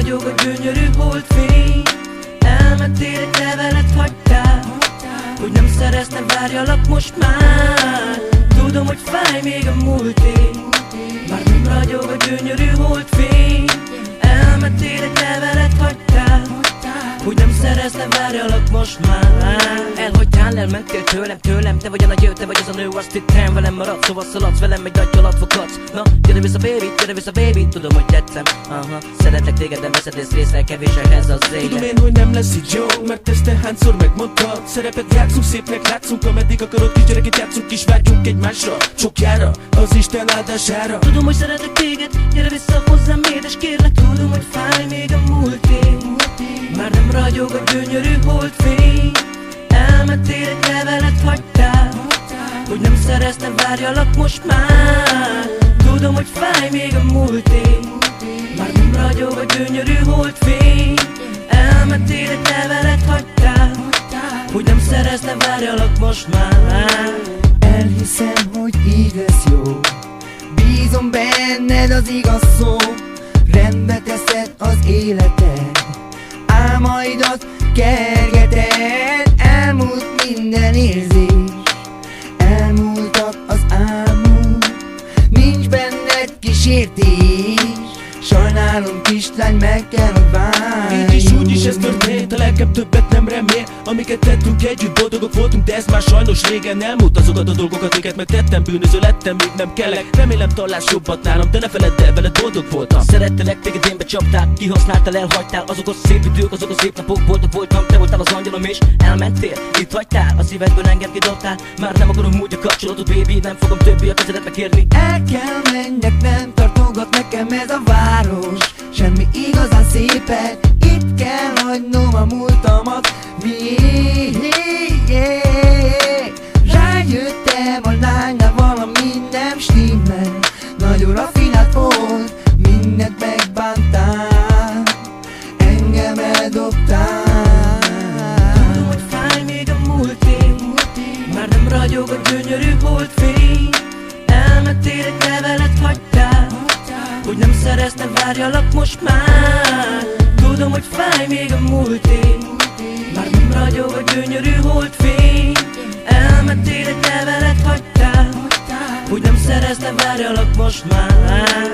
ragyog a gyönyörű holdfény. Elmentél, egy levelet hagytál, hogy nem szerezne, várjalak most már. Tudom, hogy fáj még a múlté, már nem ragyog a gyönyörű holdfény. Elmentél, egy levelet hagytál, hogy nem szerezne, várjalak most már. Elhagytál, elmentél tőlem, te vagy a nagy ő, te vagy az a nő, azt hittem velem maradsz, szóval szaladsz velem, egy agyalat fakadsz. Na, gyere vissza baby, tudom, hogy tetszem. Aha, szeretlek téged, de Mercedes részre kevés ehhez az élet. Tudom én, hogy nem lesz így jó, mert ezt te hányszor megmondtad. Szerepet játszunk, szépnek látszunk, ameddig akarod, kisgyereket játszunk, is vágyunk egymásra, csokjára, az Isten áldására. Tudom, hogy szeretek téged, gyere vissza hozzám, édes kérlek. Tudom, hogy fáj még a múlté, már nem ragyog a gyönyörű holdfény. Elmentél, egy levelet hagytál, hogy nem szerezne, várjalak most már. Tudom, hogy fáj még a múlté, már nem ragyog a gyönyörű holdfény. Elmentél, egy levelet hagytál, hogy nem szerezne, várjalak most már. Elhiszem, hogy így lesz jó, bízom benned, az igaz szó. Rendbe teszed az életed, álmaidat kergeted. Elmúlt minden érzés, elmúltak az álmok, nincs benned kísértés. Sajnálom kislány, meg kell, hogy várj. Így is úgy is ez történt, a lelkem többet nem remél. Amiket tettünk együtt, boldogok voltunk, de ez már sajnos régen elmúlt. Azokat a dolgokat, amiket megtettem, bűnöző lettem, még nem kellek. Remélem találsz jobbat nálam, de ne feledd el, veled boldog voltam. Szerettelek, téged én becsaptál, kihasználtál, elhagytál. Azok a szép idők, azok a szép napok, boldog voltam, te voltál az angyalom és elmentél. Itt hagytál, a szívedből engem kidobtál. Már nem akarom úgy a kapcsolatot, baby, nem fogom többé a kezedet megkérni. El kell menjek, nem tartogat nekem ez a város, semmi igazán szépet. Itt kell hagynom a múltamat. Rájöttem, a lánynál valami nem stimmel. Nagyon rafinált volt, mindent megbántál, engem eldobtál. Tudom, hogy fáj még a múlté, már nem ragyog a gyönyörű holdfény. Elmentél, egy levelet hagytál, hogy nem szerezne, várjalak most már. Tudom, hogy fáj még a múlté, már nem ragyog a gyönyörű holdfény. Elmentél, egy levelet hagytál, hogy nem szerezne, várjalak most már.